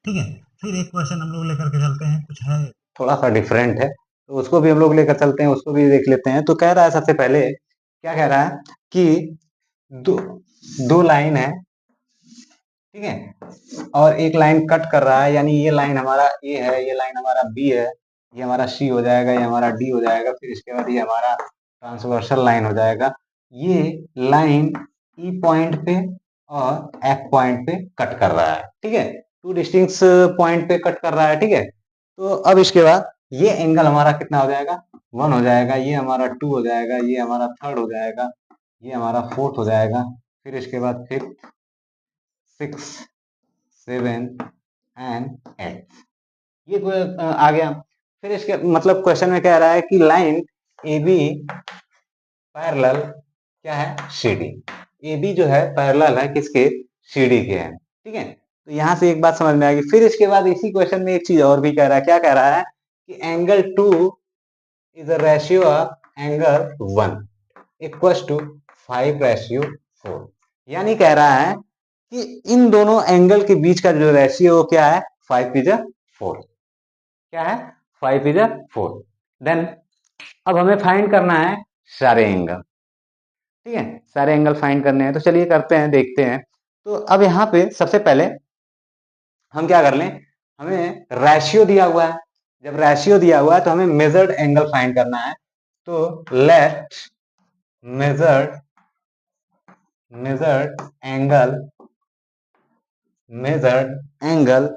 ठीक है, फिर एक क्वेश्चन हम लोग लेकर के चलते हैं, कुछ है थोड़ा सा डिफरेंट है, तो उसको भी हम लोग लेकर चलते हैं, उसको भी देख लेते हैं। तो कह रहा है सबसे पहले, क्या कह रहा है कि दो दो लाइन है, ठीक है, और एक लाइन कट कर रहा है, यानी ये लाइन हमारा ए है, ये लाइन हमारा बी है, ये हमारा सी हो जाएगा, ये हमारा डी हो जाएगा, फिर इसके बाद ये हमारा ट्रांसवर्सल लाइन हो जाएगा। ये लाइन ई पॉइंट पे और एफ पॉइंट पे कट कर रहा है, ठीक है, टू डिस्टिंक्ट पॉइंट पे कट कर रहा है, ठीक है। तो अब इसके बाद ये एंगल हमारा कितना हो जाएगा, 1 हो जाएगा, ये हमारा 2 हो जाएगा, ये हमारा थर्ड हो जाएगा, ये हमारा फोर्थ हो जाएगा, फिर इसके बाद फिफ्थ, 6, 7 एंड 8, ये आ गया। फिर इसके मतलब क्वेश्चन में कह रहा है कि लाइन ए बी पैरेलल क्या है, सी डी। ए बी जो है पैरेलल है किसके, सी डी के है, ठीक है। तो यहां से एक बात समझ में आ गई। फिर इसके बाद इसी क्वेश्चन में एक चीज और भी कह रहा है, क्या कह रहा है कि angle 2 is a ratio of angle 1 equals to 5:4, यानी कह रहा है कि इन दोनों एंगल के बीच का जो रेशियो वो क्या है, 5:4, क्या है, 5:4। देन अब हमें फाइंड करना है सारे एंगल, ठीक है, सारे एंगल फाइंड करने हैं। तो चलिए करते हैं, देखते हैं। तो अब यहाँ पे सबसे पहले हम क्या कर लें, हमें रेशियो दिया हुआ है, जब रेशियो दिया हुआ है तो हमें मेजर्ड एंगल फाइंड करना है। तो let measured measured angle measured angle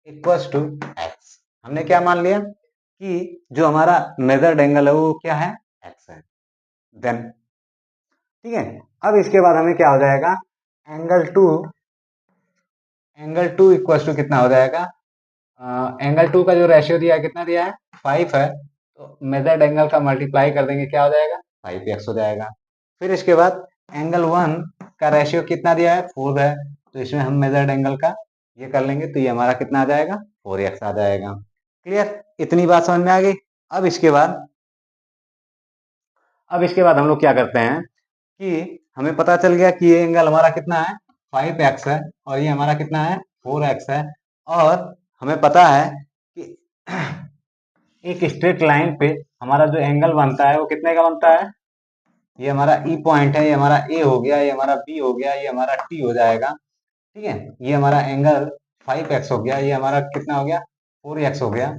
equals to x. हमने क्या मान लिया कि जो हमारा मेजर्ड एंगल है वो क्या है, एक्स है। देन ठीक है, अब इसके बाद हमें क्या हो जाएगा, एंगल टू इक्वल्स टू कितना हो जाएगा, एंगल टू का जो रेशियो दिया है कितना दिया है, 5 है, तो मेजर्ड एंगल का मल्टीप्लाई कर देंगे, क्या हो जाएगा, 5x हो जाएगा। फिर इसके बाद एंगल 1 का रेशियो कितना दिया है, 4 है, तो इसमें हम मेजर्ड एंगल का ये कर लेंगे, तो ये हमारा कितना आ जाएगा, 4x आ जाएगा। क्लियर, इतनी बात समझ में आ गई। अब इसके बाद हम लोग क्या करते हैं कि हमें पता चल गया कि ये एंगल हमारा कितना है, 5x है, और ये हमारा कितना है, 4x है। और हमें पता है कि एक स्ट्रेट लाइन पे हमारा जो एंगल बनता है वो कितने का बनता है, ये हमारा ई पॉइंट है, ये हमारा ए हो गया, ये हमारा बी हो गया, ये हमारा टी हो जाएगा, ठीक है। ये हमारा एंगल 5x हो गया, ये हमारा कितना हो गया, 4x हो गया,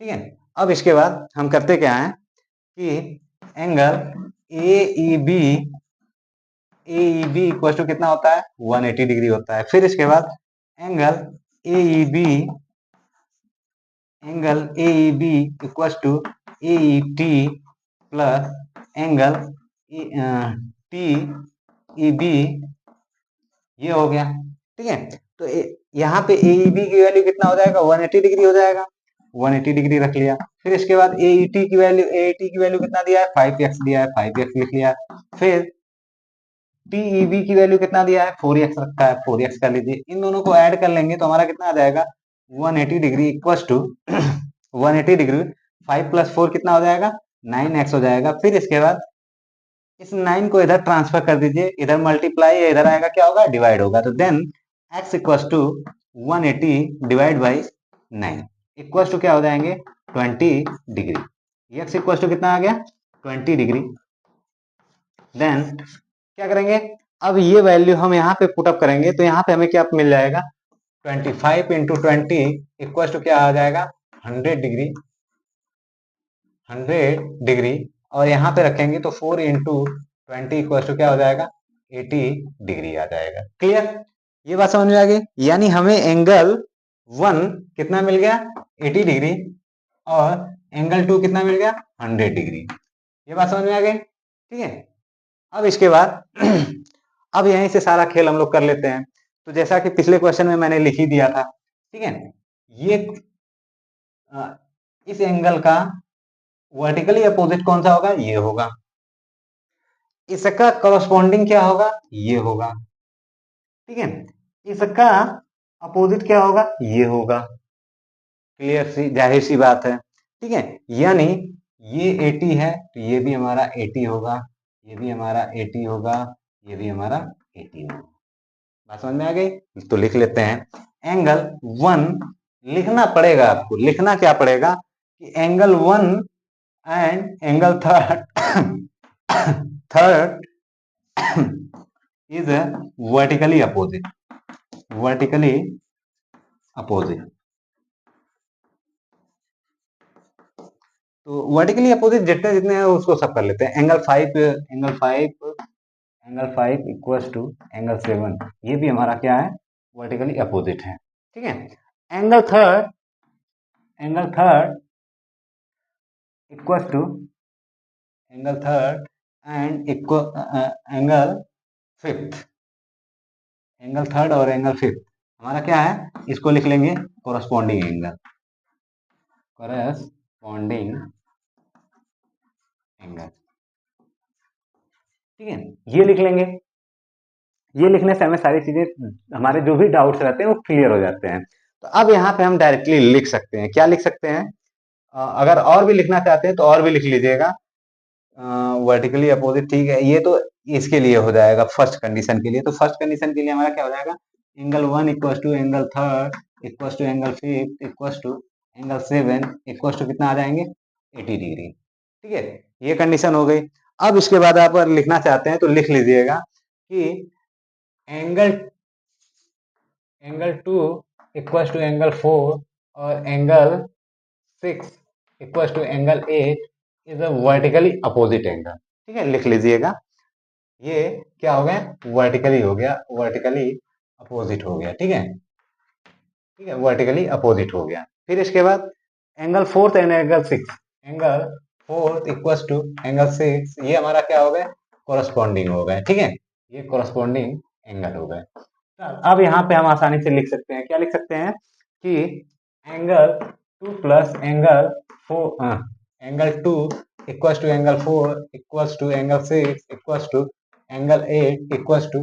ठीक है। अब इसके बाद हम करते क्या है कि angle A E B equal to कितना होता है, 180 डिग्री होता है। फिर इसके बाद angle A E B equal to A E T plus angle T E B, ये हो गया, ठीक है। तो यहाँ पे ए ई बी की वैल्यू कितना हो जाएगा, 180 डिग्री हो जाएगा, 180 डिग्री रख लिया। फिर इसके बाद ए ई टी की वैल्यू कितना दिया है, 5x दिया है, 5x लिख लिया। फिर टीईबी की वैल्यू कितना दिया है, 4x रखा है, 4x कर लीजिए। इन दोनों को ऐड कर लेंगे तो हमारा कितना आ जाएगा, 180 degree equal to 180 degree 5 plus 4 कितना हो जाएगा, 9x हो जाएगा। फिर इसके बाद इस 9 को इधर ट्रांसफर कर दीजिए, इधर मल्टीप्लाई, इधर आएगा क्या होगा, डिवाइड होगा। तो then x equal to 180 divide by 9 equal to क्या हो जाएंगे, 20 डिग्री। x इक्वल टू कितना आ गया, 20 डिग्री। देन क्या करेंगे, अब ये वैल्यू हम यहाँ पे पुटअप करेंगे, तो यहाँ पे हमें क्या मिल जाएगा, 25 इंटू 20 इक्वल टू क्या आ जाएगा, 100 डिग्री, 100 डिग्री। और यहाँ पे रखेंगे तो 4 इंटू 20 इक्वल टू क्या हो जाएगा, 80 डिग्री आ जाएगा। क्लियर, ये बात समझ में आ गई। यानी हमें एंगल 1 कितना मिल गया, 80 डिग्री, और एंगल 2 कितना मिल गया, 100 डिग्री। ये बात समझ में आ गई, ठीक है। अब इसके बाद अब यहीं से सारा खेल हम लोग कर लेते हैं। तो जैसा कि पिछले क्वेश्चन में मैंने लिख ही दिया था, ठीक है, ये इस एंगल का वर्टिकली अपोजिट कौन सा होगा, ये होगा। इसका करस्पॉन्डिंग क्या होगा, ये होगा, ठीक है। इसका अपोजिट क्या होगा, ये होगा। क्लियर सी, जाहिर सी बात है, ठीक है। यानी ये 80 है तो ये भी हमारा 80 होगा, ये भी हमारा 80 होगा, ये भी हमारा 80 होगा। बात समझ में आ गई। तो लिख लेते हैं एंगल 1 लिखना पड़ेगा आपको। लिखना क्या पड़ेगा कि angle 1 and angle third is vertically opposite. Vertically opposite. तो वर्टिकली अपोजिट जितने जितने हैं उसको सब कर लेते हैं। एंगल 5 इक्वल्स टू एंगल 7, ये भी हमारा क्या है, वर्टिकली अपोजिट है। ठीक है। Angle third equals to angle third and angle fifth. Angle third और एंगल फिफ्थ हमारा क्या है, इसको लिख लेंगे कोरस्पॉन्डिंग एंगल। कोरस्पॉन्डिंग एंगल, ठीक है, ये लिख लेंगे। ये लिखने से हमें सारी चीजें, हमारे जो भी डाउट्स रहते हैं वो क्लियर हो जाते हैं। तो अब यहाँ पे हम डायरेक्टली लिख सकते हैं। क्या लिख सकते हैं, अगर और भी लिखना चाहते हैं तो और भी लिख लीजिएगा। वर्टिकली अपोजिट, ठीक है, ये तो इसके लिए हो जाएगा फर्स्ट कंडीशन के लिए। तो फर्स्ट कंडीशन के लिए हमारा क्या हो जाएगा, angle 1 equal to angle third equal to angle fifth equal to angle 7 equal to कितना आ जाएंगे, 80 डिग्री। ठीक है, ये कंडीशन हो गई। अब इसके बाद आप अगर लिखना चाहते हैं तो लिख लीजिएगा कि एंगल 2 इक्वल टू एंगल 4 और angle 6 equal to angle 8 is a vertically opposite angle. ठीक है, लिख लीजिएगा। ये क्या हो गया, वर्टिकली हो गया, वर्टिकली अपोजिट हो गया। ठीक है, ठीक है, वर्टिकली अपोजिट हो गया। फिर इसके बाद angle 4 and angle 6, angle 4 equal to angle 6, ये हमारा क्या हो गया, कोरस्पॉन्डिंग हो गए। ठीक है, ये कोरस्पॉन्डिंग एंगल हो गए। अब यहाँ पे हम आसानी से लिख सकते हैं, क्या लिख सकते हैं कि angle 2 plus angle 4, angle 2 equal to angle 4 equal to angle 6 equal to angle 8 equal to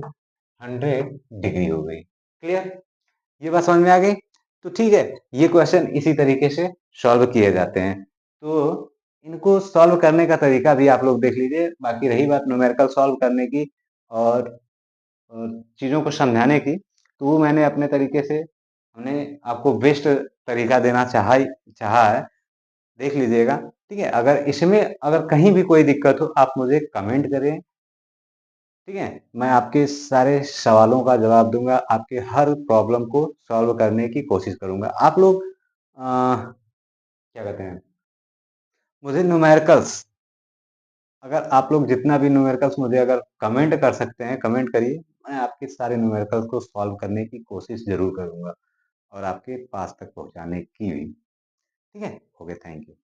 100 degree हो गई। क्लियर, ये बात समझ में आ गई। तो ठीक है, ये क्वेश्चन इसी तरीके से सॉल्व किए जाते हैं। तो इनको सॉल्व करने का तरीका भी आप लोग देख लीजिए। बाकी रही बात न्यूमेरिकल सॉल्व करने की और चीज़ों को समझाने की, तो वो मैंने अपने तरीके से, हमने आपको बेस्ट तरीका देना चाहा है, देख लीजिएगा। ठीक है, अगर इसमें अगर कहीं भी कोई दिक्कत हो आप मुझे कमेंट करें। ठीक है, मैं आपके सारे सवालों का जवाब दूंगा, आपके हर प्रॉब्लम को सॉल्व करने की कोशिश करूंगा। आप लोग क्या कहते हैं, मुझे न्यूमेरिकल्स, अगर आप लोग जितना भी न्यूमेरिकल्स मुझे अगर कमेंट कर सकते हैं, कमेंट करिए, मैं आपके सारे न्यूमेरिकल्स को सॉल्व करने की कोशिश जरूर करूंगा और आपके पास तक पहुंचाने की भी। ठीक है, ओके, थैंक यू।